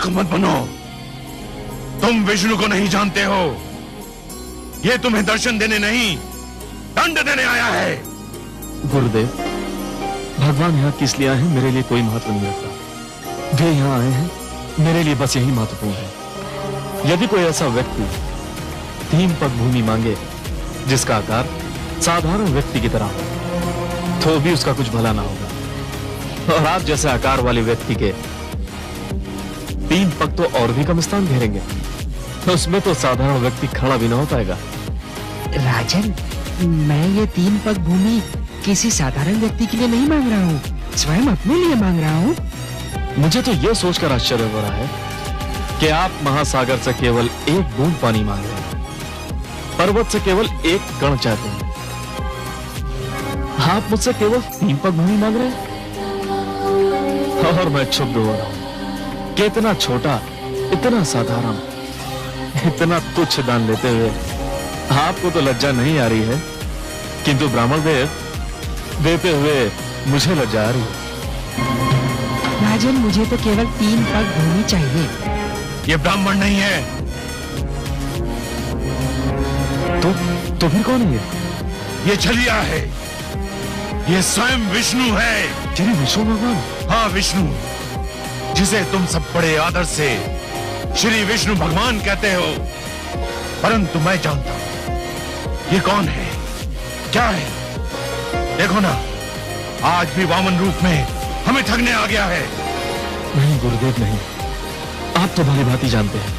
मूर्ख मत बनो। तुम विष्णु को नहीं जानते हो। ये तुम्हें दर्शन देने नहीं, दंड देने आया है। गुरुदेव, भगवान यहाँ किस लिए आए हैं मेरे लिए कोई महत्व नहीं रखता। वे यहाँ आए हैं मेरे लिए बस यही महत्वपूर्ण है। यदि कोई ऐसा व्यक्ति 3 पग भूमि मांगे जिसका आकार साधारण व्यक्ति की तरह हो, तो भी उसका कुछ भला ना होगा। और आप जैसे आकार वाले व्यक्ति के 3 पग तो और भी कम स्थान घेरेंगे, तो उसमें तो साधारण व्यक्ति खड़ा भी ना हो पाएगा। राजन, मैं ये 3 पग भूमि किसी साधारण व्यक्ति के लिए नहीं मांग रहा हूँ, स्वयं अपने लिए मांग रहा हूँ। मुझे तो यह सोचकर आश्चर्य हो रहा है कि आप महासागर से केवल 1 बूंद पानी मांग रहे हैं, पर्वत से केवल 1 कण चाहते हैं। आप मुझसे केवल 3 पग भूमि मांग रहे हैं और मैं क्षुब्ध हो रहा हूं कि इतना छोटा, इतना साधारण, इतना तुच्छ दान लेते हुए आपको तो लज्जा नहीं आ रही है, किंतु ब्राह्मण देव देते हुए मुझे लज्जा आ रही है। राजन, मुझे तो केवल 3 पग भूमि चाहिए। ये ब्राह्मण नहीं है। तो फिर कौन है ये? ये छलिया है। ये स्वयं विष्णु है। तेरे विष्णु भगवान? हाँ, विष्णु, जिसे तुम सब बड़े आदर से श्री विष्णु भगवान कहते हो। परंतु मैं जानता हूं ये कौन है, क्या है। देखो ना, आज भी वामन रूप में हमें ठगने आ गया है। नहीं गुरुदेव, नहीं। आप तो भली भांति जानते हैं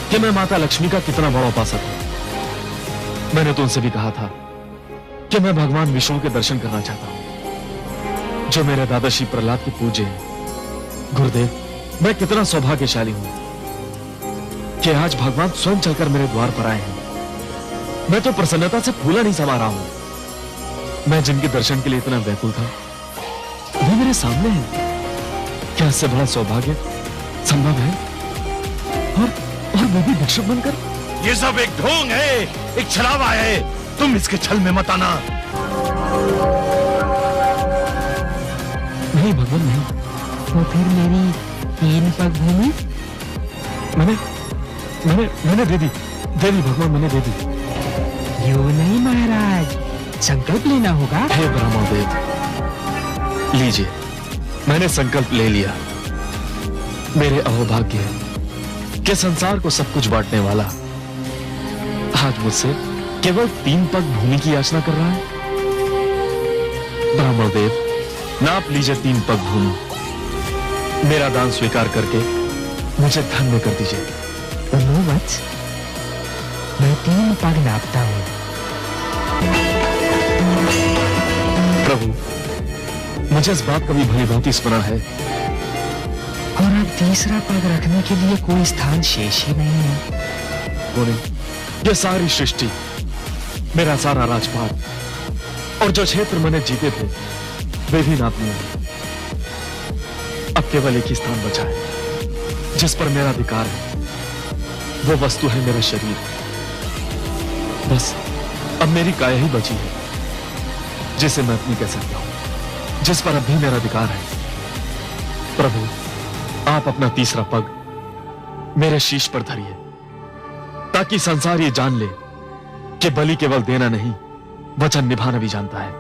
कि मैं माता लक्ष्मी का कितना बड़ा उपासक हूं। मैंने तो उनसे भी कहा था कि मैं भगवान विष्णु के दर्शन करना चाहता हूं, जो मेरे दादा श्री प्रहलाद के पूज्य हैं। गुरुदेव, मैं कितना सौभाग्यशाली हूं कि आज भगवान स्वयं चलकर मेरे द्वार पर आए हैं। मैं तो प्रसन्नता से फूला नहीं समा रहा हूं। मैं जिनके दर्शन के लिए इतना व्याकुल था, वे मेरे सामने हैं। क्या इससे बड़ा सौभाग्य संभव है? और वो भी भिक्षुक बनकर? ये सब एक ढोंग है, एक छलावा है। तुम इसके छल में मत आना। नहीं भगवान, नहीं। तो फिर मेरी 3 पग भूमि? मैंने दे दी भगवान, मैंने दे दी। यूं नहीं महाराज, संकल्प लेना होगा। हे ब्रह्मा देव, लीजिए, मैंने संकल्प ले लिया। मेरे अहोभाग्य है कि संसार को सब कुछ बांटने वाला आज मुझसे केवल 3 पग भूमि की याचना कर रहा है। ब्राह्मण देव, नाप लीजिए 3 पग भूमि। मेरा दान स्वीकार करके मुझे धन्य कर दीजिए। वत्स, मैं 3 पग नापता हूं। प्रभु, मुझे इस बात का भी भली भांति स्मरण है। और अब तीसरा पग रखने के लिए कोई स्थान शेष ही नहीं है। बोले, ये सारी सृष्टि, मेरा सारा राजपाट और जो क्षेत्र मैंने जीते थे, वे भी नाप लिए। अब केवल एक ही स्थान बचा है जिस पर मेरा अधिकार है। वो वस्तु है मेरा शरीर। बस अब मेरी काया ही बची है जिसे मैं अपनी कह सकता हूं, जिस पर अब भी मेरा अधिकार है। प्रभु, आप अपना तीसरा पग मेरे शीश पर धरिए, ताकि संसार ये जान ले कि बलि केवल देना नहीं, वचन निभाना भी जानता है।